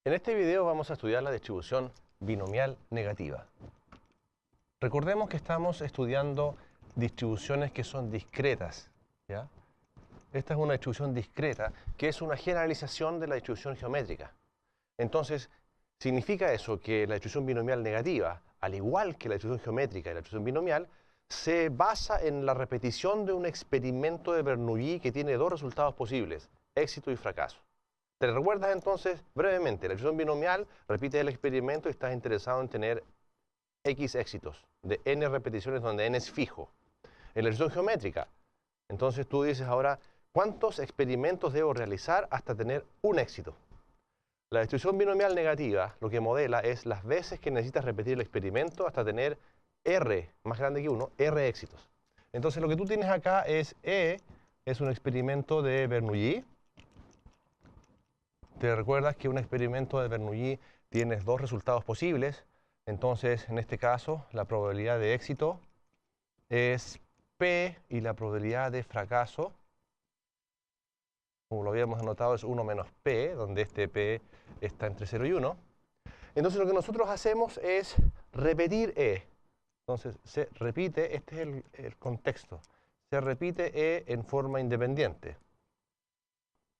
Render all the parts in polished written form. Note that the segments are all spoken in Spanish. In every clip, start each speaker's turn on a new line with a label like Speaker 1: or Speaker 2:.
Speaker 1: En este video vamos a estudiar la distribución binomial negativa. Recordemos que estamos estudiando distribuciones que son discretas, ¿ya? Esta es una distribución discreta que es una generalización de la distribución geométrica. Entonces, significa eso que la distribución binomial negativa, al igual que la distribución geométrica y la distribución binomial, se basa en la repetición de un experimento de Bernoulli que tiene dos resultados posibles, éxito y fracaso. ¿Te recuerdas entonces brevemente? La distribución binomial repite el experimento y estás interesado en tener X éxitos de n repeticiones donde n es fijo. En la distribución geométrica, entonces tú dices ahora, ¿cuántos experimentos debo realizar hasta tener un éxito? La distribución binomial negativa lo que modela es las veces que necesitas repetir el experimento hasta tener R más grande que 1, R éxitos. Entonces lo que tú tienes acá es E, es un experimento de Bernoulli. Te recuerdas que un experimento de Bernoulli tienes dos resultados posibles. Entonces, en este caso, la probabilidad de éxito es P y la probabilidad de fracaso, como lo habíamos anotado, es 1 menos P, donde este P está entre 0 y 1. Entonces, lo que nosotros hacemos es repetir E. Entonces, se repite, este es el contexto, se repite E en forma independiente.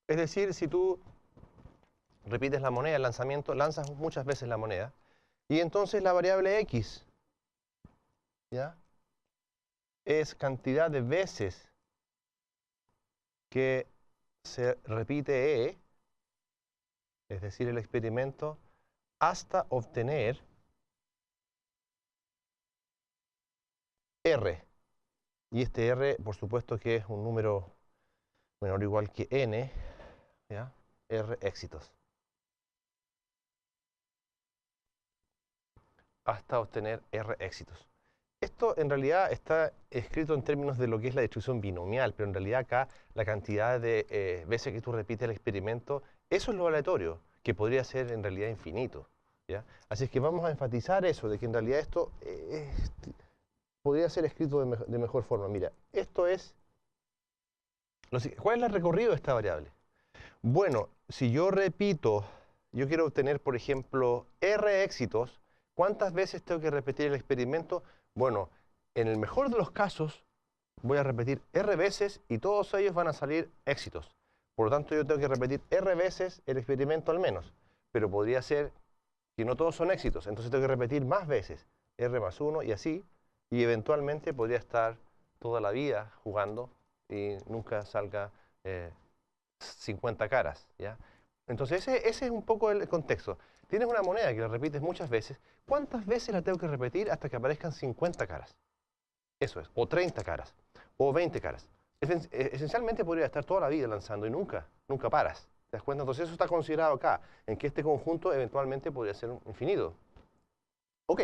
Speaker 1: Es decir, si tú repites la moneda, el lanzamiento, lanzas muchas veces la moneda, y entonces la variable X, ¿ya?, es cantidad de veces que se repite E, es decir, el experimento, hasta obtener R. Y este R, por supuesto que es un número menor o igual que N, ¿ya?, R éxitos. Hasta obtener R éxitos. Esto en realidad está escrito en términos de lo que es la distribución binomial, pero en realidad acá la cantidad de veces que tú repites el experimento, eso es lo aleatorio, que podría ser en realidad infinito, ¿ya? Así es que vamos a enfatizar eso, de que en realidad esto podría ser escrito de mejor forma. Mira, esto es... ¿Cuál es el recorrido de esta variable? Bueno, si yo repito, yo quiero obtener, por ejemplo, R éxitos, ¿cuántas veces tengo que repetir el experimento? Bueno, en el mejor de los casos, voy a repetir R veces y todos ellos van a salir éxitos. Por lo tanto, yo tengo que repetir R veces el experimento al menos. Pero podría ser que no todos son éxitos, entonces tengo que repetir más veces, R más 1 y así, y eventualmente podría estar toda la vida jugando y nunca salga 50 caras, ¿ya? Entonces ese es un poco el contexto. Tienes una moneda que la repites muchas veces. ¿Cuántas veces la tengo que repetir hasta que aparezcan 50 caras? Eso es, o 30 caras, o 20 caras. Esencialmente podría estar toda la vida lanzando y nunca paras. ¿Te das cuenta? Entonces eso está considerado acá, en que este conjunto eventualmente podría ser infinito. Ok,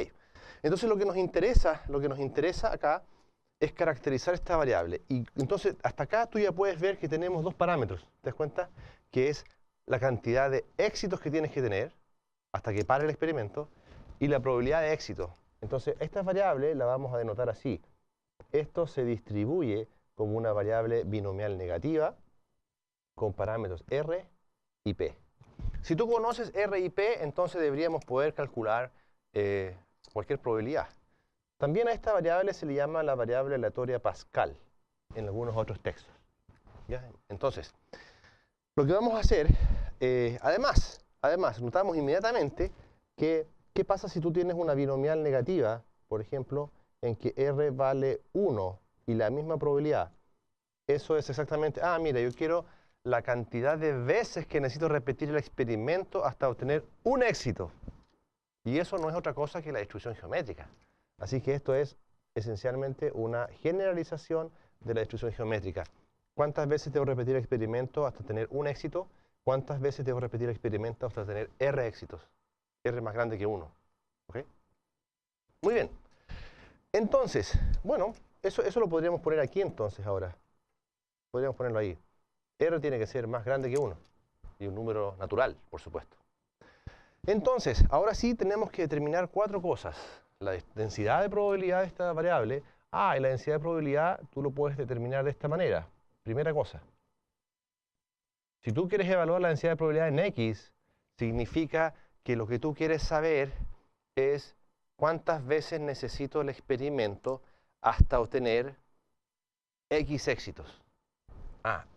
Speaker 1: entonces lo que nos interesa acá es caracterizar esta variable. Y entonces hasta acá tú ya puedes ver que tenemos dos parámetros. ¿Te das cuenta? Que es la cantidad de éxitos que tienes que tener hasta que pare el experimento y la probabilidad de éxito. Entonces esta variable la vamos a denotar así. Esto se distribuye como una variable binomial negativa con parámetros R y P. Si tú conoces R y P, entonces deberíamos poder calcular cualquier probabilidad. También a esta variable se le llama la variable aleatoria Pascal en algunos otros textos, ¿ya? Entonces, lo que vamos a hacer, además, notamos inmediatamente que ¿qué pasa si tú tienes una binomial negativa, por ejemplo, en que R vale 1 y la misma probabilidad? Eso es exactamente, mira, yo quiero la cantidad de veces que necesito repetir el experimento hasta obtener un éxito. Y eso no es otra cosa que la distribución geométrica. Así que esto es esencialmente una generalización de la distribución geométrica. ¿Cuántas veces debo repetir el experimento hasta tener un éxito? ¿Cuántas veces debo repetir el experimento hasta tener R éxitos? R más grande que 1. ¿Ok? Muy bien. Entonces, bueno, eso lo podríamos poner aquí entonces ahora. Podríamos ponerlo ahí. R tiene que ser más grande que 1. Y un número natural, por supuesto. Entonces, ahora sí tenemos que determinar cuatro cosas. La densidad de probabilidad de esta variable. Y la densidad de probabilidad tú lo puedes determinar de esta manera. Primera cosa. Si tú quieres evaluar la densidad de probabilidad en X, significa que lo que tú quieres saber es cuántas veces necesito el experimento hasta obtener X éxitos.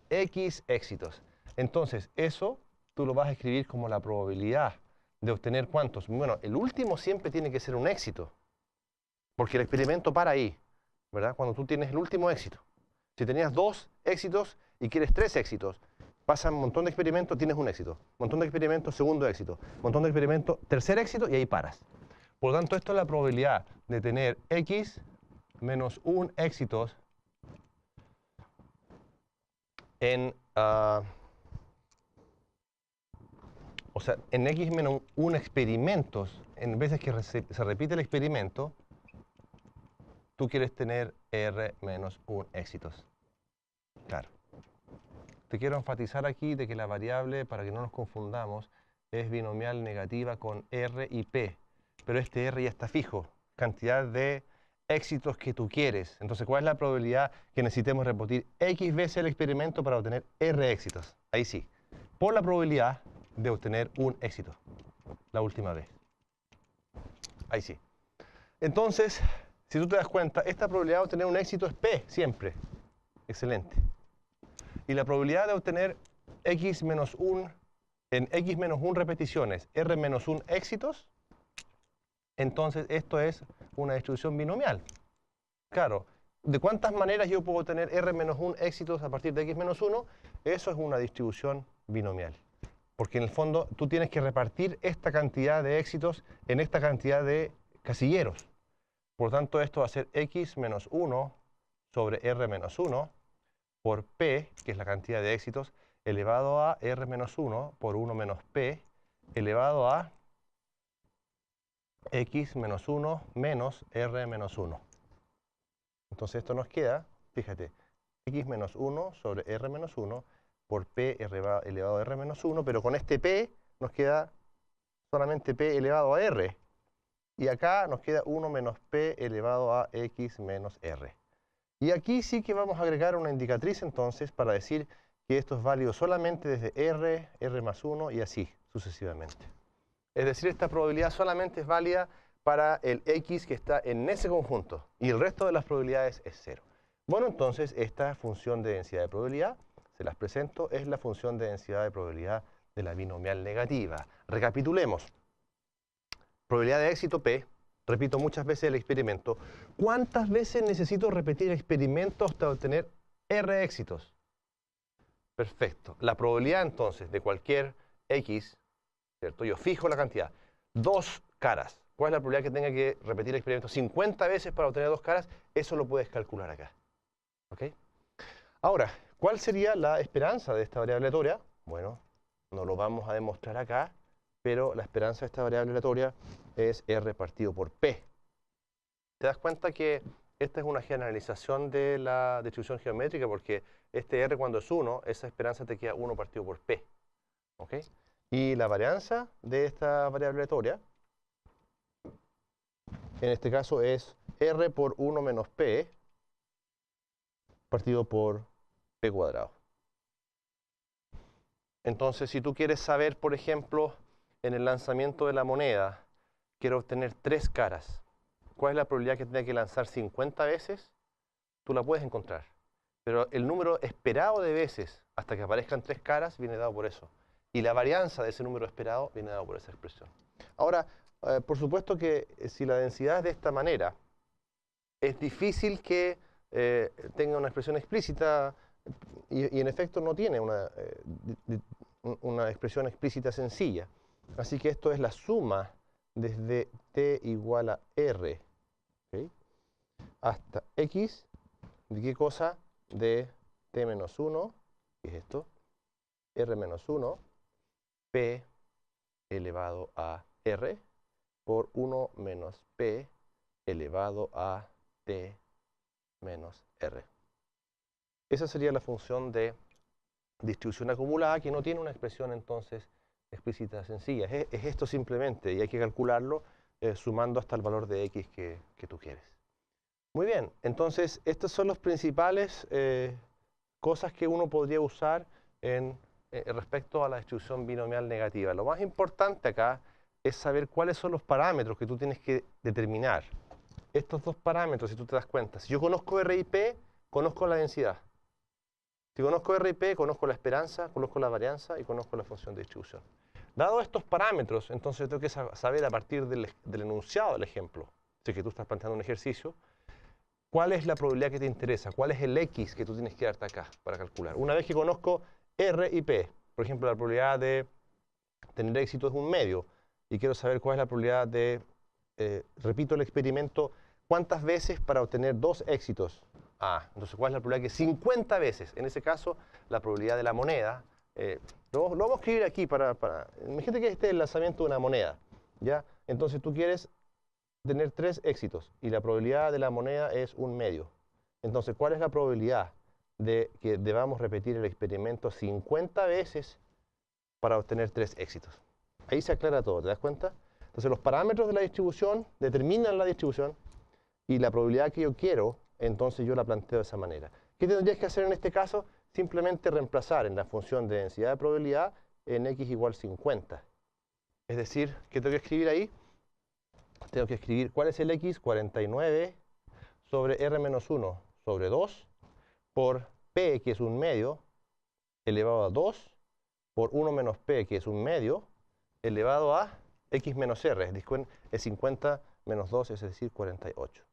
Speaker 1: X éxitos. Entonces, eso tú lo vas a escribir como la probabilidad de obtener ¿cuántos? Bueno, el último siempre tiene que ser un éxito, porque el experimento para ahí, ¿verdad? Cuando tú tienes el último éxito. Si tenías 2 éxitos y quieres 3 éxitos, pasan un montón de experimentos, tienes un éxito. Montón de experimentos, segundo éxito. Montón de experimentos, tercer éxito y ahí paras. Por lo tanto, esto es la probabilidad de tener X menos 1 éxitos en, o sea, en X menos 1 experimentos, en veces que se repite el experimento, tú quieres tener R menos 1 éxitos. Claro. Te quiero enfatizar aquí de que la variable, para que no nos confundamos, es binomial negativa con R y P. Pero este R ya está fijo, cantidad de éxitos que tú quieres. Entonces, ¿cuál es la probabilidad que necesitemos repetir X veces el experimento para obtener R éxitos? Ahí sí. Por la probabilidad de obtener un éxito, la última vez. Ahí sí. Entonces, si tú te das cuenta, esta probabilidad de obtener un éxito es P siempre. Excelente. Y la probabilidad de obtener X menos 1 en X menos 1 repeticiones, R menos 1 éxitos, entonces esto es una distribución binomial. Claro, ¿de cuántas maneras yo puedo tener R menos 1 éxitos a partir de X menos 1? Eso es una distribución binomial. Porque en el fondo tú tienes que repartir esta cantidad de éxitos en esta cantidad de casilleros. Por lo tanto, esto va a ser X menos 1 sobre R menos 1 por P, que es la cantidad de éxitos, elevado a R menos 1 por 1 menos P, elevado a X menos 1 menos R menos 1. Entonces esto nos queda, fíjate, X menos 1 sobre R menos 1 por P elevado a R menos 1, pero con este P nos queda solamente P elevado a R. Y acá nos queda 1 menos P elevado a X menos R. Y aquí sí que vamos a agregar una indicatriz entonces para decir que esto es válido solamente desde R, R más 1 y así sucesivamente. Es decir, esta probabilidad solamente es válida para el X que está en ese conjunto y el resto de las probabilidades es 0. Bueno, entonces esta función de densidad de probabilidad, se las presento, es la función de densidad de probabilidad de la binomial negativa. Recapitulemos. Probabilidad de éxito P. Repito muchas veces el experimento. ¿Cuántas veces necesito repetir el experimento hasta obtener R éxitos? Perfecto. La probabilidad entonces de cualquier X, ¿cierto? Yo fijo la cantidad. 2 caras. ¿Cuál es la probabilidad que tenga que repetir el experimento 50 veces para obtener 2 caras? Eso lo puedes calcular acá. ¿Ok? Ahora, ¿cuál sería la esperanza de esta variable aleatoria? Bueno, no lo vamos a demostrar acá, pero la esperanza de esta variable aleatoria es R partido por P. ¿Te das cuenta que esta es una generalización de la distribución geométrica? Porque este R cuando es 1, esa esperanza te queda 1 partido por P. ¿Ok? Y la varianza de esta variable aleatoria, en este caso es R por 1 menos P partido por P cuadrado. Entonces, si tú quieres saber, por ejemplo, en el lanzamiento de la moneda, quiero obtener 3 caras. ¿Cuál es la probabilidad que tenga que lanzar 50 veces? Tú la puedes encontrar. Pero el número esperado de veces hasta que aparezcan 3 caras viene dado por eso. Y la varianza de ese número esperado viene dado por esa expresión. Ahora, por supuesto que si la densidad es de esta manera, es difícil que tenga una expresión explícita y en efecto no tiene una expresión explícita sencilla. Así que esto es la suma desde t igual a r, ¿okay?, hasta x, ¿de qué cosa? De t menos 1, que es esto, r menos 1, p elevado a r, por 1 menos p elevado a t menos r. Esa sería la función de distribución acumulada, que no tiene una expresión entonces explícita sencilla. Es esto simplemente, y hay que calcularlo sumando hasta el valor de x que tú quieres. Muy bien, entonces estas son las principales cosas que uno podría usar en respecto a la distribución binomial negativa. Lo más importante acá es saber cuáles son los parámetros que tú tienes que determinar. Estos dos parámetros, si tú te das cuenta, si yo conozco R y P, conozco la densidad. Si conozco R y P, conozco la esperanza, conozco la varianza y conozco la función de distribución. Dado estos parámetros, entonces yo tengo que saber a partir del enunciado del ejemplo, si es que tú estás planteando un ejercicio, cuál es la probabilidad que te interesa, cuál es el X que tú tienes que darte acá para calcular. Una vez que conozco R y P, por ejemplo, la probabilidad de tener éxito es un medio, y quiero saber cuál es la probabilidad de, repito el experimento, ¿cuántas veces para obtener 2 éxitos? Entonces, ¿cuál es la probabilidad que 50 veces? En ese caso, la probabilidad de la moneda, lo vamos a escribir aquí imagínate que este es el lanzamiento de una moneda, ¿ya? Entonces tú quieres tener 3 éxitos y la probabilidad de la moneda es un medio. Entonces, ¿cuál es la probabilidad de que debamos repetir el experimento 50 veces para obtener 3 éxitos? Ahí se aclara todo, ¿te das cuenta? Entonces, los parámetros de la distribución determinan la distribución y la probabilidad que yo quiero, entonces yo la planteo de esa manera. ¿Qué tendrías que hacer en este caso? Simplemente reemplazar en la función de densidad de probabilidad en x igual 50. Es decir, ¿qué tengo que escribir ahí? Tengo que escribir cuál es el x, 49 sobre r menos 1 sobre 2 por p, que es un medio, elevado a 2 por 1 menos p, que es un medio, elevado a x menos r, es 50 menos 2, es decir, 48.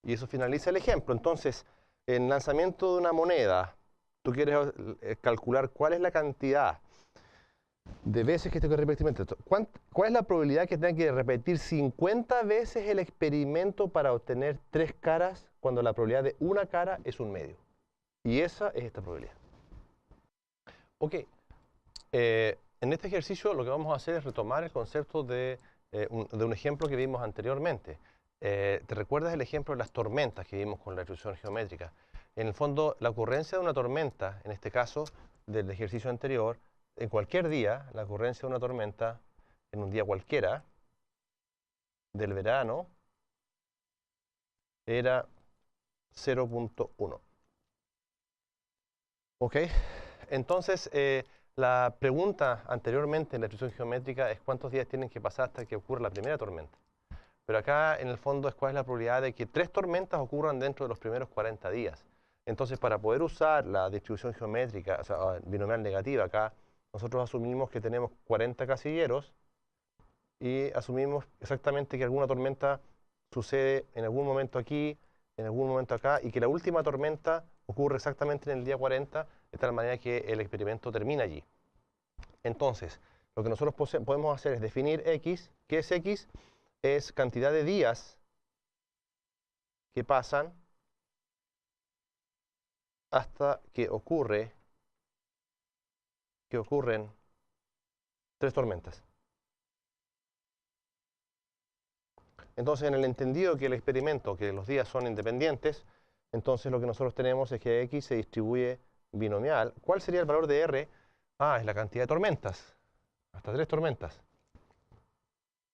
Speaker 1: Y eso finaliza el ejemplo. Entonces, en lanzamiento de una moneda, tú quieres calcular cuál es la cantidad de veces que tengo que repetir el experimento. ¿Cuál es la probabilidad que tenga que repetir 50 veces el experimento para obtener 3 caras cuando la probabilidad de una cara es un medio? Y esa es esta probabilidad. Ok. En este ejercicio lo que vamos a hacer es retomar el concepto de un ejemplo que vimos anteriormente. ¿Te recuerdas el ejemplo de las tormentas que vimos con la distribución geométrica? En el fondo, la ocurrencia de una tormenta, en este caso del ejercicio anterior, en cualquier día, la ocurrencia de una tormenta, en un día cualquiera, del verano, era 0.1. ¿Ok? Entonces, la pregunta anteriormente en la distribución geométrica es cuántos días tienen que pasar hasta que ocurra la primera tormenta. Pero acá, en el fondo, es cuál es la probabilidad de que 3 tormentas ocurran dentro de los primeros 40 días. Entonces, para poder usar la distribución geométrica, o sea, binomial negativa acá, nosotros asumimos que tenemos 40 casilleros y asumimos exactamente que alguna tormenta sucede en algún momento aquí, en algún momento acá, y que la última tormenta ocurre exactamente en el día 40, de tal manera que el experimento termina allí. Entonces, lo que nosotros podemos hacer es definir x. ¿Qué es x? Es cantidad de días que pasan hasta que ocurren 3 tormentas. Entonces, en el entendido que el experimento, que los días son independientes, entonces lo que nosotros tenemos es que x se distribuye binomial. ¿Cuál sería el valor de r? Es la cantidad de tormentas. Hasta 3 tormentas.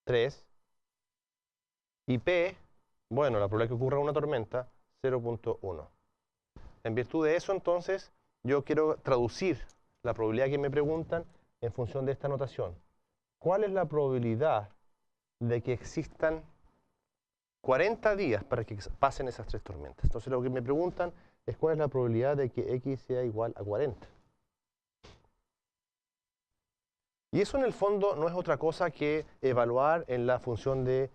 Speaker 1: 3. Y p, bueno, la probabilidad que ocurra una tormenta, 0.1. En virtud de eso, entonces, yo quiero traducir la probabilidad que me preguntan en función de esta notación. ¿Cuál es la probabilidad de que existan 40 días para que pasen esas 3 tormentas? Entonces, lo que me preguntan es cuál es la probabilidad de que x sea igual a 40. Y eso, en el fondo, no es otra cosa que evaluar en la función de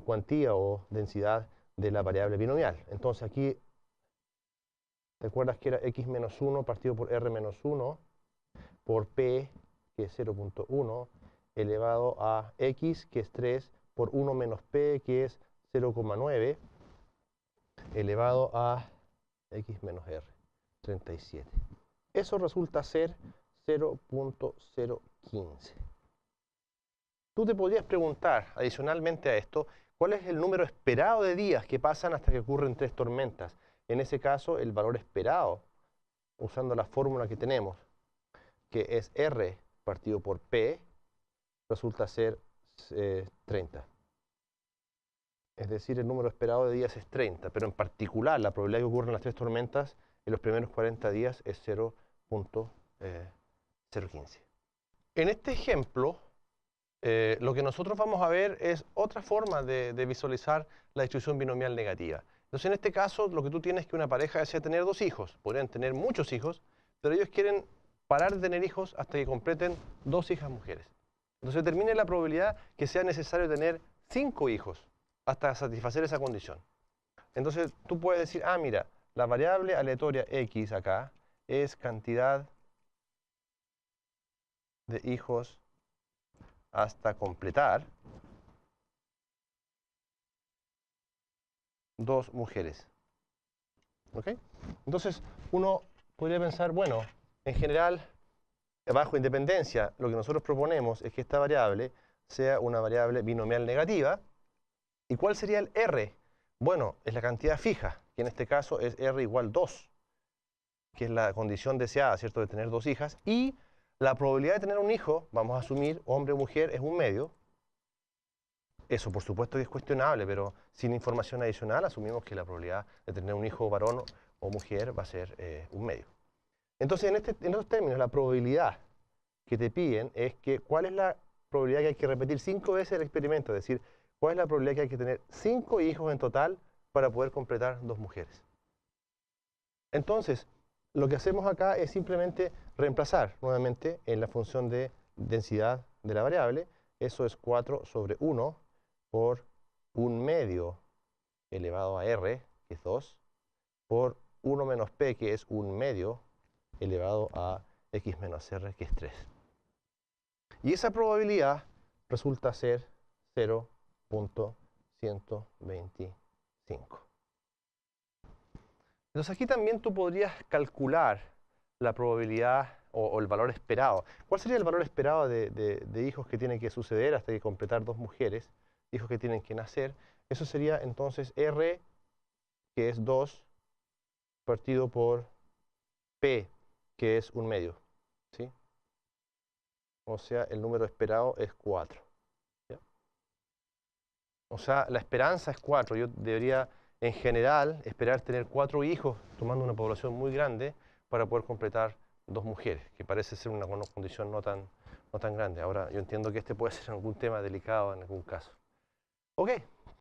Speaker 1: cuantía o densidad de la variable binomial. Entonces, aquí, ¿te acuerdas que era x menos 1 partido por r menos 1 por p, que es 0.1, elevado a x, que es 3, por 1 menos p, que es 0,9, elevado a x menos r, 37. Eso resulta ser 0.015. Tú te podrías preguntar, adicionalmente a esto, ¿cuál es el número esperado de días que pasan hasta que ocurren 3 tormentas? En ese caso, el valor esperado, usando la fórmula que tenemos, que es r partido por p, resulta ser 30. Es decir, el número esperado de días es 30, pero en particular la probabilidad de que ocurran las 3 tormentas en los primeros 40 días es 0.015. 0,15. En este ejemplo, lo que nosotros vamos a ver es otra forma de visualizar la distribución binomial negativa. Entonces, en este caso, lo que tú tienes es que una pareja desea tener 2 hijos. Podrían tener muchos hijos, pero ellos quieren parar de tener hijos hasta que completen 2 hijas mujeres. Entonces, determine la probabilidad que sea necesario tener 5 hijos hasta satisfacer esa condición. Entonces, tú puedes decir, ah, mira, la variable aleatoria x acá es cantidad de hijos hasta completar 2 mujeres. ¿Ok? Entonces, uno podría pensar, bueno, en general, bajo independencia, lo que nosotros proponemos es que esta variable sea una variable binomial negativa. ¿Y cuál sería el R? Bueno, es la cantidad fija, que en este caso es R igual 2, que es la condición deseada, ¿cierto?, de tener 2 hijas. Y la probabilidad de tener un hijo, vamos a asumir, hombre o mujer, es 1/2. Eso, por supuesto, que es cuestionable, pero sin información adicional asumimos que la probabilidad de tener un hijo varón o mujer va a ser 1/2. Entonces, en estos términos, la probabilidad que te piden es que cuál es la probabilidad que hay que repetir 5 veces el experimento, es decir, cuál es la probabilidad que hay que tener 5 hijos en total para poder completar 2 mujeres. Entonces, lo que hacemos acá es simplemente reemplazar nuevamente en la función de densidad de la variable. Eso es 4 sobre 1 por 1/2 elevado a r, que es 2, por 1 menos p, que es 1/2 elevado a x menos r, que es 3. Y esa probabilidad resulta ser 0.125. Entonces aquí también tú podrías calcular la probabilidad o el valor esperado. ¿Cuál sería el valor esperado de hijos que tienen que suceder hasta que completar 2 mujeres? Hijos que tienen que nacer. Eso sería entonces R, que es 2, partido por P, que es 1/2. ¿Sí? O sea, el número esperado es 4. ¿Ya? O sea, la esperanza es 4. Yo debería, en general, esperar tener 4 hijos, tomando una población muy grande, para poder completar 2 mujeres, que parece ser una condición no tan grande. Ahora, yo entiendo que este puede ser algún tema delicado en algún caso. Ok.